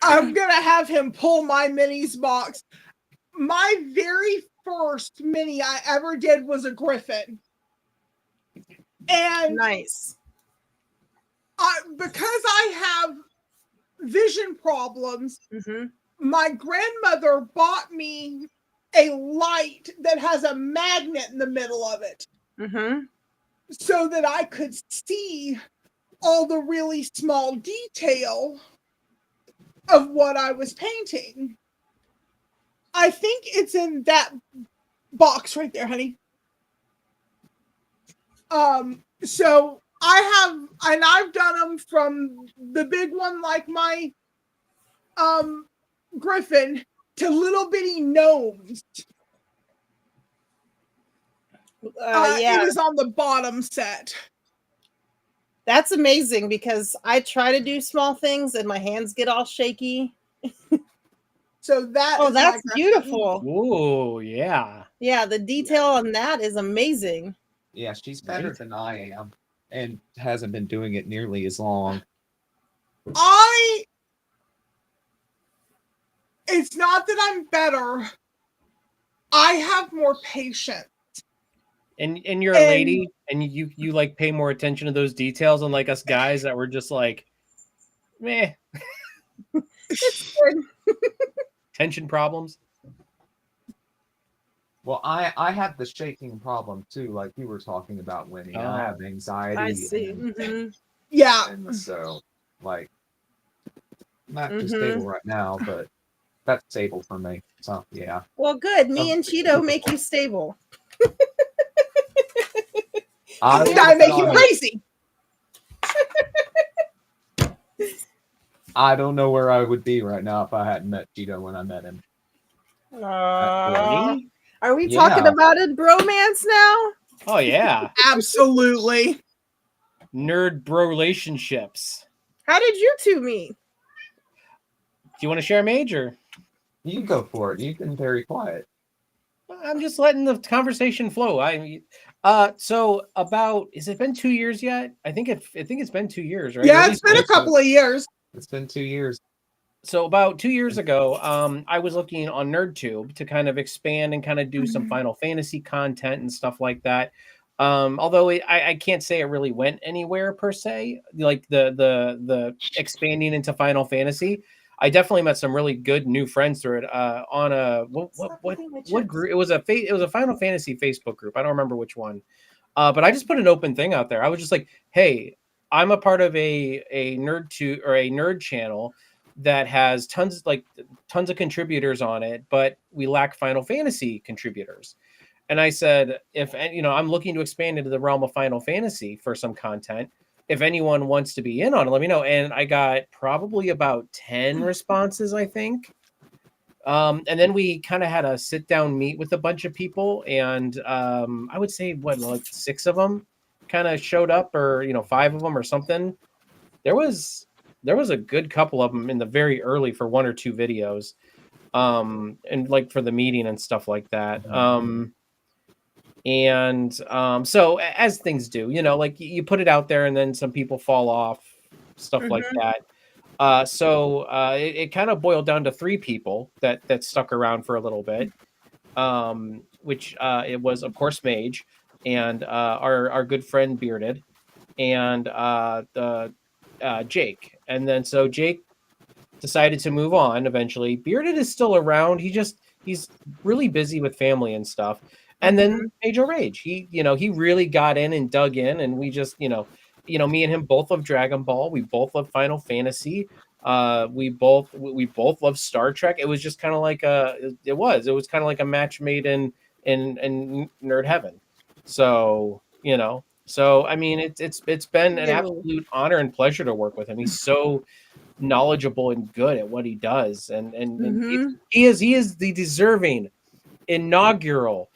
I'm gonna have him pull my minis box. My very first mini I ever did was a Griffin. And
nice.
Because I have vision problems, my grandmother bought me a light that has a magnet in the middle of it. So that I could see all the really small detail of what I was painting. I think it's in that box right there, honey. So I've done them from the big one, like my Griffin, to little bitty gnomes.
Yeah,
It was on the bottom set.
that's amazing because I try to do small things and my hands get all shaky.
So that
Oh,
is my
that's
griffin.
beautiful.
Ooh, yeah.
Yeah, the detail on that is amazing.
Yeah, she's better
Right.
than I am, and hasn't been doing it nearly as long.
It's not that I'm better. I have more patience.
And you're a lady, and you like pay more attention to those details, unlike us guys that were just like, meh, tension problems.
Well, I have the shaking problem too, like you were talking about, Winnie. I have anxiety.
I see.
Yeah.
And so, like, not too
Mhm.
stable right now, but that's stable for me. So, yeah.
Well, good. Me
Oh,
and Cheeto make you stable.
I make you crazy.
I don't know where I would be right now if I hadn't met Cheeto when I met him.
Really?
Are we
Yeah.
talking about a bromance now?
Oh yeah,
Absolutely.
nerd bro relationships.
How did you two meet?
Do you want to share a major?
You go for it. You've been very quiet.
I'm just letting the conversation flow. So about, has it been 2 years yet? I think it's been 2 years, right? Or
Yeah,
at
it's
least
been a couple of years.
It's been 2 years.
So about 2 years ago, I was looking on NerdTube to kind of expand and kind of do some Final Fantasy content and stuff like that. Although I can't say it really went anywhere per se, like the expanding into Final Fantasy. I definitely met some really good new friends through it. On a what group? It was a Final Fantasy Facebook group. I don't remember which one. But I just put an open thing out there. I was just like, hey, I'm a part of a nerd channel that has tons of contributors on it, but we lack Final Fantasy contributors. And I said, I'm looking to expand into the realm of Final Fantasy for some content. If anyone wants to be in on it, let me know. And I got probably about 10 responses, I think. And then we kind of had a sit down meet with a bunch of people, and I would say like 6 of them kind of showed up, or 5 of them or something. There was a good couple of them in the very early for 1 or 2 videos, and like for the meeting and stuff like that. So as things do, like you put it out there, and then some people fall off, stuff like that. It kind of boiled down to 3 people that stuck around for a little bit, which it was, of course, Mage, and our good friend Bearded, and Jake. And then so Jake decided to move on eventually. Bearded is still around. He's really busy with family and stuff. And then Major Rage, he really got in and dug in, and we just, me and him both love Dragon Ball. We both love Final Fantasy. We both love Star Trek. It was just kind of like it was kind of like a match made in nerd heaven. So, I mean, it's been an absolute honor and pleasure to work with him. He's so knowledgeable and good at what he does, and he is the deserving inaugural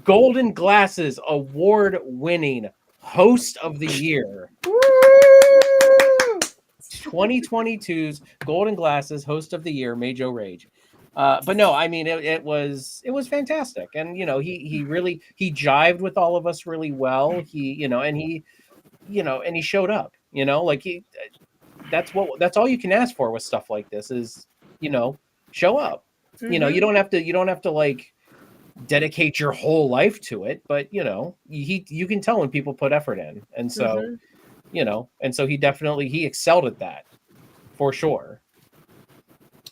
Golden Glasses award winning host of the year. 2022's Golden Glasses host of the year, Major Rage. But no, I mean it was fantastic, and he really jived with all of us really well. He and he showed up. That's all you can ask for with stuff like this is show up. You don't have to like dedicate your whole life to it, but you can tell when people put effort in, and so he excelled at that for sure.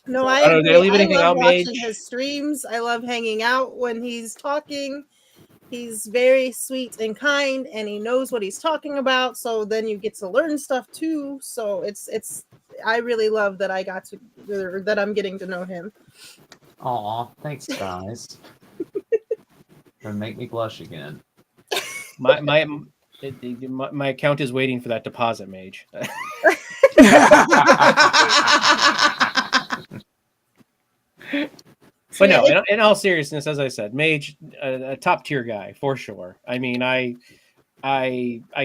No,
So,
I
I don't know, did I leave
agree.
anything
I love
out,
watching
Mage?
his streams. I love hanging out when he's talking. He's very sweet and kind, and he knows what he's talking about. So then you get to learn stuff too. So it's. I really love that that I'm getting to know him.
Aw, thanks, guys. Gonna make me blush again.
My account is waiting for that deposit, Mage. But
Yeah,
no, in all seriousness, as I said, Mage, a top tier guy for sure. I mean, I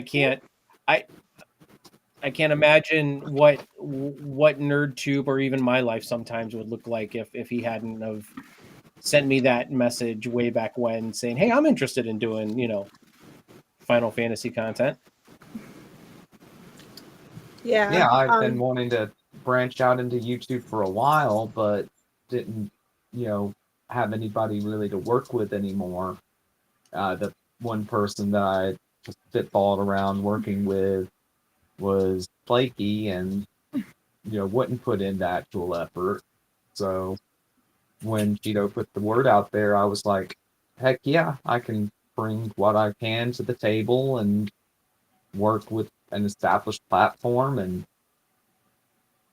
can't, I can't imagine what NerdTube or even my life sometimes would look like if he hadn't have sent me that message way back when saying, "Hey, I'm interested in doing Final Fantasy content."
Yeah, I've been
Um,
wanting to branch out into YouTube for a while, but didn't, have anybody really to work with anymore. The one person that I just spitballed around working with was flaky and, wouldn't put in the actual effort. So when Cheeto put the word out there, I was like, heck yeah, I can bring what I can to the table and work with an established platform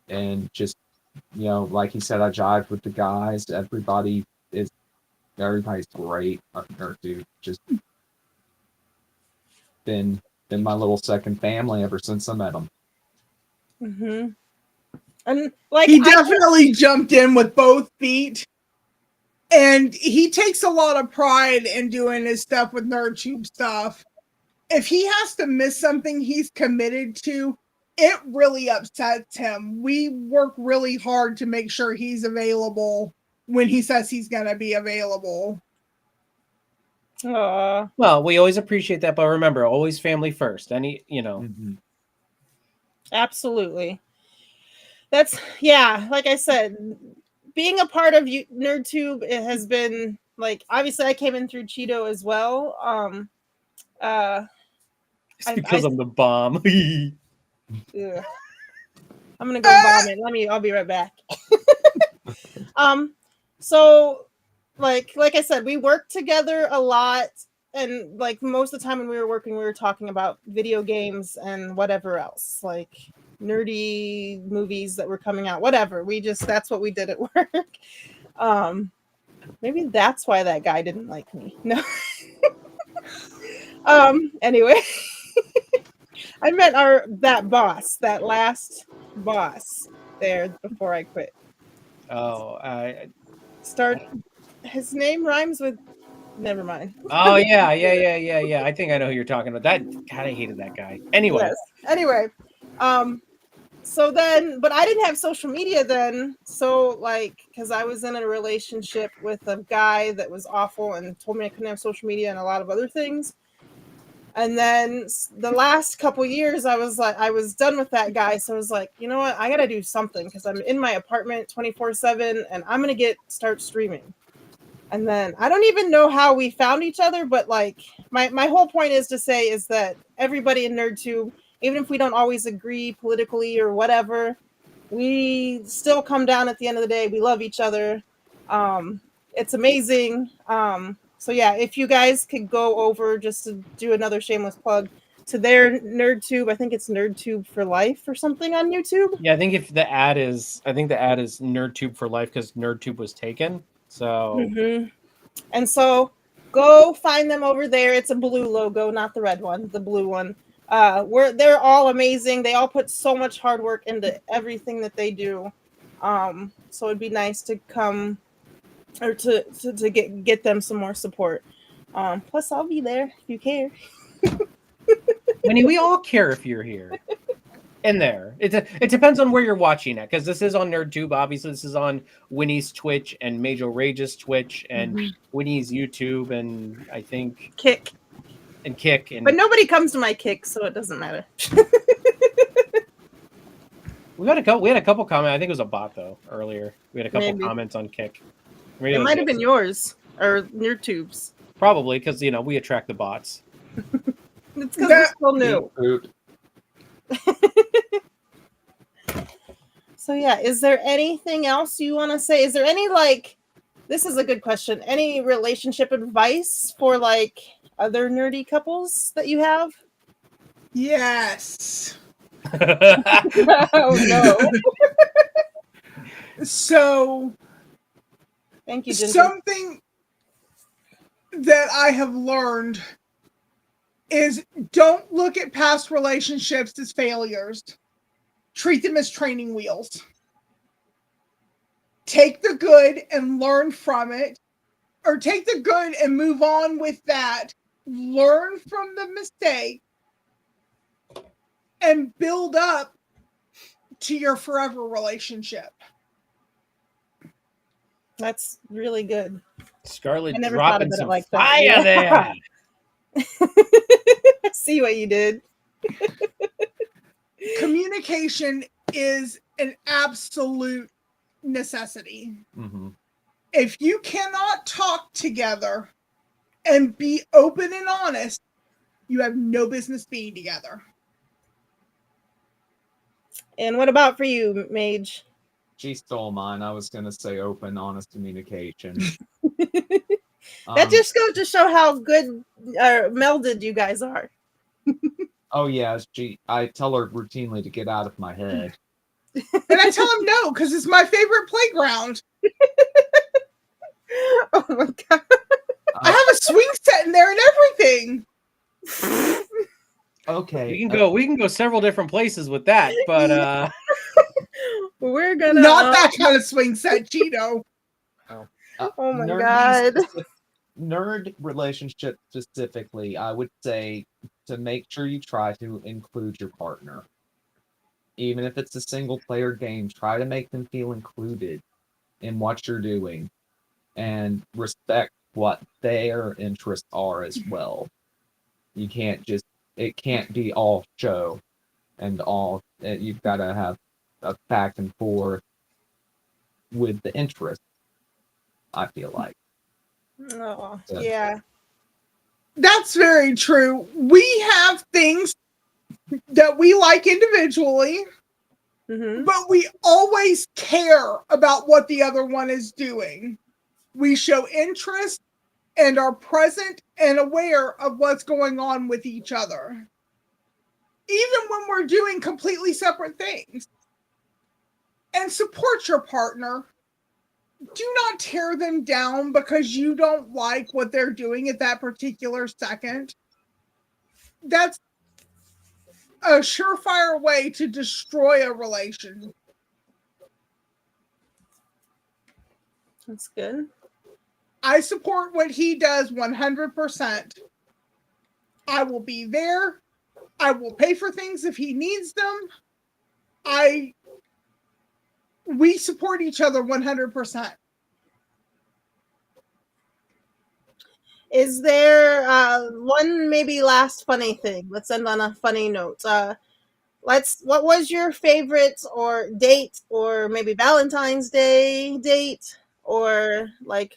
and just like he said, I jived with the guys. Everybody's great. Dude, just been my little second family ever since I met them.
mhm. And like
He definitely jumped in with both feet. And he takes a lot of pride in doing his stuff with NerdTube stuff. If he has to miss something he's committed to, it really upsets him. We work really hard to make sure he's available when he says he's going to be available.
Well, we always appreciate that, but remember, always family first.
Mm-hmm.
Absolutely. That's like I said, being a part of NerdTube, it has been like, obviously I came in through Cheeto as well.
It's because I'm the bomb.
Ugh. I'm gonna go vomit. I'll be right back. So like I said, we worked together a lot, and like most of the time when we were working, we were talking about video games and whatever else, like nerdy movies that were coming out, whatever. That's what we did at work. Maybe that's why that guy didn't like me. No. Anyway. I met that last boss there before I quit.
Oh,
His name rhymes with, never mind.
Oh yeah. I think I know who you're talking about. God, I hated that guy. Anyway.
Yes. Anyway, so then, but I didn't have social media then. So like, because I was in a relationship with a guy that was awful and told me I couldn't have social media and a lot of other things. And then the last couple years, I was done with that guy. So I was like, you know what? I got to do something because I'm in my apartment 24/7 and I'm going to start streaming. And then I don't even know how we found each other, but like my whole point is that everybody in NerdTube, even if we don't always agree politically or whatever, we still come down at the end of the day. We love each other. It's amazing. So yeah, if you guys could go over, just to do another shameless plug, to their NerdTube, I think it's NerdTube for Life or something on YouTube.
Yeah, I think the ad is NerdTube for Life because NerdTube was taken. So
And so go find them over there. It's a blue logo, not the red one, the blue one. They're all amazing. They all put so much hard work into everything that they do. So it'd be nice to come or to get them some more support. Plus I'll be there if you care.
Winnie, we all care if you're here. In there. It depends on where you're watching it, because this is on NerdTube. Obviously, this is on Winnie's Twitch and Major Rage's Twitch and Winnie's YouTube, and I think
Kick.
And
but nobody comes to my Kick, so it doesn't matter.
we had a couple comments. I think it was a bot though earlier. We had a couple comments on Kick.
It might have been yours or NerdTube's.
Probably because we attract the bots.
It's because we're still new. So yeah, is there anything else you want to say? Is there any this is a good question. Any relationship advice for other nerdy couples that you have?
Yes.
Oh no.
So
thank you, Ginger.
Something that I have learned is don't look at past relationships as failures. Treat them as training wheels. take the good and learn from it, or take the good and move on with that, learn from the mistake, and build up to your forever relationship.
That's really good.
Scarlett
I never
dropping
thought about it
some
like that.
fire
Yeah.
there.
I see what you did.
Communication is an absolute necessity.
Mm-hmm.
If you cannot talk together and be open and honest, you have no business being together.
And what about for you, Mage?
She stole mine. I was gonna say open, honest communication.
That just goes to show how good melded you guys are.
Oh yeah, I tell her routinely to get out of my head.
And I tell him no, because it's my favorite playground.
Oh my god.
I have a swing set in there and everything.
Okay.
We can go several different places with that, but
We're gonna
Not that kind of swing set, Cheeto.
Oh my god.
Nerd relationship specifically, I would say to make sure you try to include your partner. Even if it's a single player game, try to make them feel included in what you're doing and respect what their interests are as well. You can't it can't be all show and all, you've got to have a back and forth with the interest, I feel like.
Oh, yeah.
That's very true. We have things that we like individually, but we always care about what the other one is doing. We show interest and are present and aware of what's going on with each other, even when we're doing completely separate things. And support your partner. Do not tear them down because you don't like what they're doing at that particular second. That's a surefire way to destroy a relation.
That's good.
I support what he does 100%. I will be there. I will pay for things if he needs them. We support each other 100%.
Is there one maybe last funny thing? Let's end on a funny note. What was your favorite or date, or maybe Valentine's Day date, or like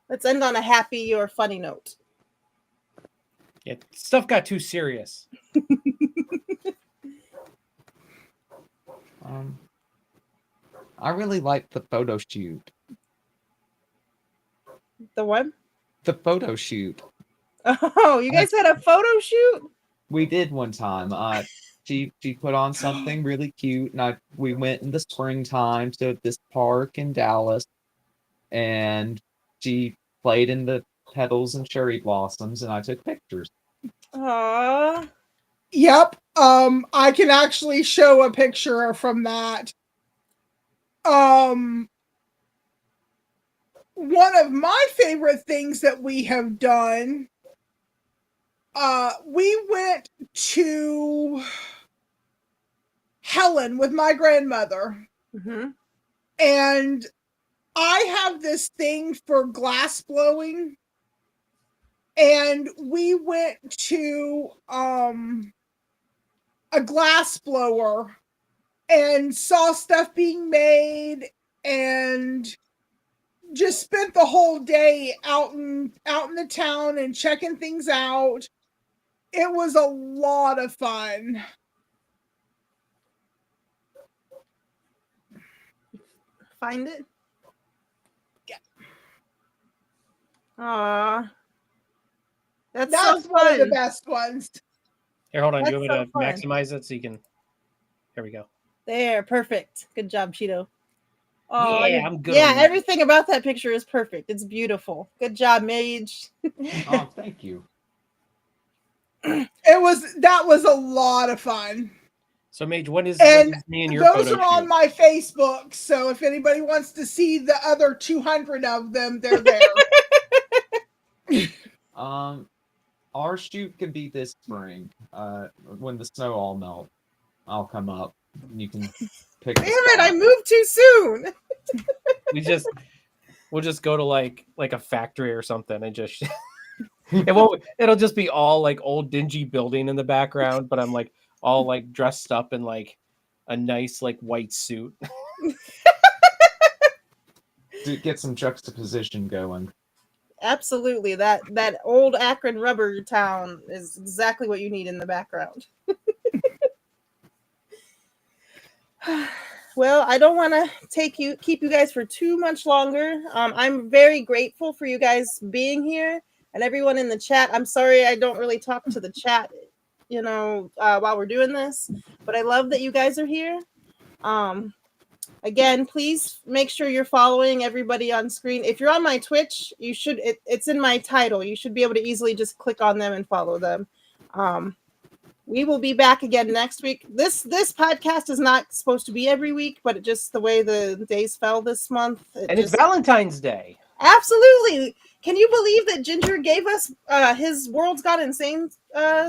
let's end on a happy or funny note.
yeah, stuff got too serious.
I really liked the photo shoot.
The what?
The photo shoot.
Oh, you guys had a photo shoot?
We did one time. She put on something really cute, and we went in the springtime to this park in Dallas, and she played in the petals and cherry blossoms, and I took pictures.
Aww.
Yep. I can actually show a picture from that. One of my favorite things that we have done, we went to Helen with my grandmother. And I have this thing for glass blowing. And we went to a glass blower and saw stuff being made and just spent the whole day out in the town and checking things out. It was a lot of fun.
Find it?
Yeah.
Aww. That's so
one
fun.
of the best ones.
Here, hold on.
That's
Do you
so
want me to
fun.
maximize it so you can? Here we go.
There, perfect. Good job, Cheeto. Oh,
Yeah, I'm good.
Yeah,
on that.
everything about that picture is perfect. It's beautiful. Good job, Mage.
Oh, thank you.
That was a lot of fun.
So, Mage, what is
And
me and your
those
photo
are on
shoot?
my Facebook. So if anybody wants to see the other 200 of them, they're there.
Our shoot could be this spring. When the snow all melts, I'll come up. And you can pick
Damn
the
it! I
spot.
moved too soon.
We'll just go to like a factory or something and just it'll just be all like old dingy building in the background, but I'm like all like dressed up in like a nice like white suit.
To get some juxtaposition going.
Absolutely. That old Akron rubber town is exactly what you need in the background. Well, I don't want to keep you guys for too much longer. I'm very grateful for you guys being here and everyone in the chat. I'm sorry I don't really talk to the chat, while we're doing this, but I love that you guys are here. Again, please make sure you're following everybody on screen. If you're on my Twitch, you should. It's in my title. You should be able to easily just click on them and follow them. We will be back again next week. This podcast is not supposed to be every week, but it just the way the days fell this month.
It's Valentine's Day.
Absolutely. Can you believe that Ginger gave us his World's Gone Insane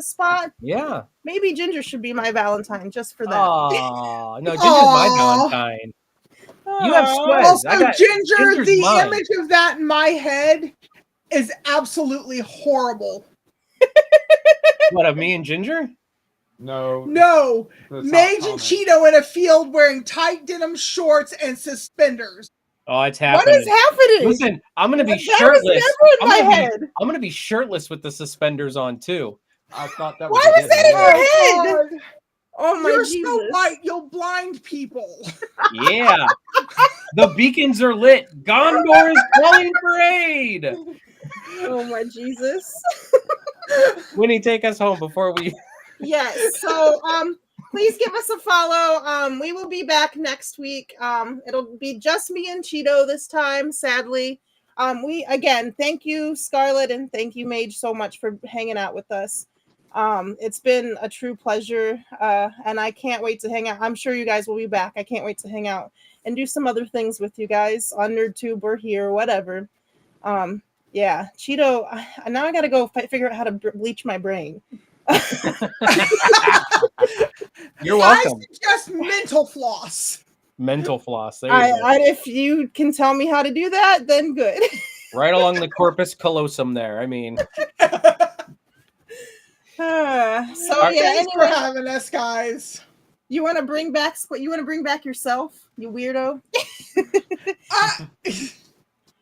spot?
Yeah.
Maybe Ginger should be my Valentine just for that.
Oh no, Ginger's my Valentine. You have Squez.
Also, Ginger, the
mine.
image of that in my head is absolutely horrible.
What, of me and Ginger?
No.
Mage and Cheeto in a field wearing tight denim shorts and suspenders.
Oh, it's happening.
What is happening?
Listen, I'm gonna be
that
shirtless.
Was never in my head.
I'm gonna be shirtless with the suspenders on too.
I thought that
Why was that in your head? Oh my
You're
Jesus.
so white, you'll blind people.
Yeah. The beacons are lit. Gondor is calling for aid.
Oh my Jesus.
Winnie, take us home before we
Yes. So please give us a follow. We will be back next week. It'll be just me and Cheeto this time, sadly. We again thank you, Scarlett, and thank you, Mage, so much for hanging out with us. It's been a true pleasure, and I can't wait to hang out. I'm sure you guys will be back. I can't wait to hang out and do some other things with you guys on NerdTube or here or whatever. Yeah, Cheeto. Now I got to go figure out how to bleach my brain.
You're welcome.
I suggest mental floss.
Mental floss. There you go.
If you can tell me how to do that, then good.
Right along the corpus callosum there. I mean.
Thanks for having us, guys.
You want to bring back yourself, you weirdo?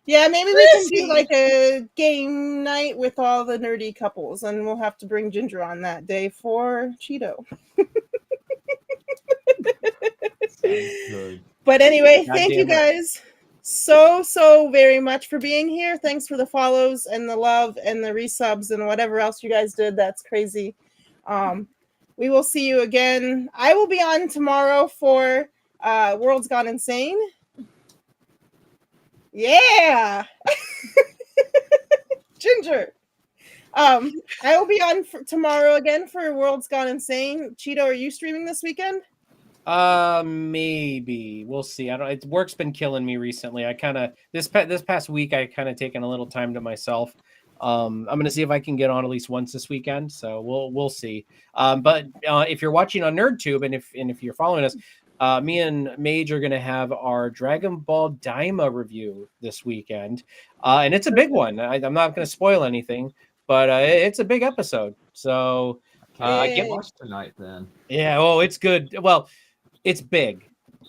Yeah, maybe we can do like a game night with all the nerdy couples, and we'll have to bring Ginger on that day for Cheeto.
Good.
But anyway, thank you guys so very much for being here. Thanks for the follows and the love and the resubs and whatever else you guys did. That's crazy. We will see you again. I will be on tomorrow for World's Gone Insane. Yeah. Ginger. I will be on tomorrow again for World's Gone Insane. Cheeto, are you streaming this weekend?
Maybe we'll see. I don't. Work's been killing me recently. I kind of this past week I kind of taken a little time to myself. I'm gonna see if I can get on at least once this weekend. So we'll see. But if you're watching on NerdTube and if you're following us, me and Mage are gonna have our Dragon Ball Daima review this weekend, and it's a big one. I'm not gonna spoil anything, but it's a big episode. So
I get watch tonight then.
Yeah. Oh, it's good. Well. It's big.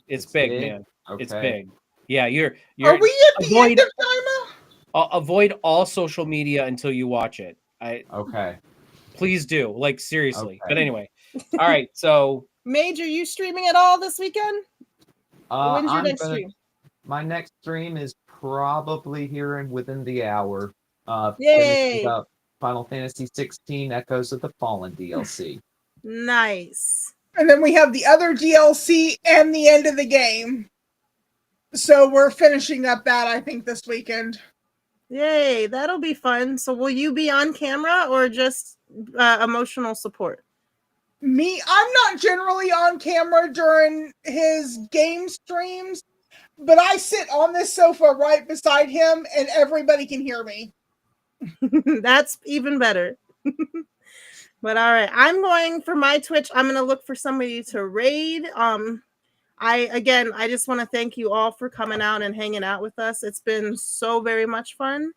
It's big, man.
Okay.
It's big. Yeah, you're.
Are we at the end of Daima?
Avoid all social media until you watch it.
Okay.
Please do. Like seriously.
Okay.
But anyway. All right. So.
Mage, are you streaming at all this weekend? When's your next stream?
My next stream is probably here within the hour.
Yay!
Up Final Fantasy 16 Echoes of the Fallen DLC.
Nice.
And then we have the other DLC and the end of the game. So we're finishing up that, I think, this weekend.
Yay, that'll be fun. So will you be on camera or just emotional support?
I'm not generally on camera during his game streams, but I sit on this sofa right beside him and everybody can hear me.
That's even better. But all right, I'm going for my Twitch. I'm going to look for somebody to raid. I just want to thank you all for coming out and hanging out with us. It's been so very much fun.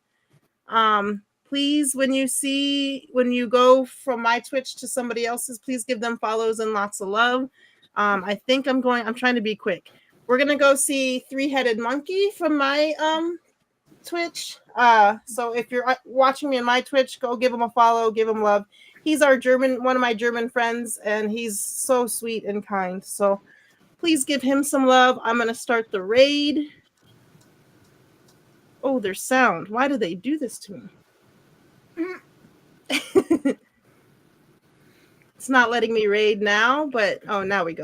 Please, when you go from my Twitch to somebody else's, please give them follows and lots of love. I'm trying to be quick. We're gonna go see Three-Headed Monkey from my Twitch. So if you're watching me on my Twitch, go give him a follow, give him love. He's one of my German friends, and he's so sweet and kind. So please give him some love. I'm gonna start the raid. Oh, there's sound. Why do they do this to me? It's not letting me raid now, but now we go.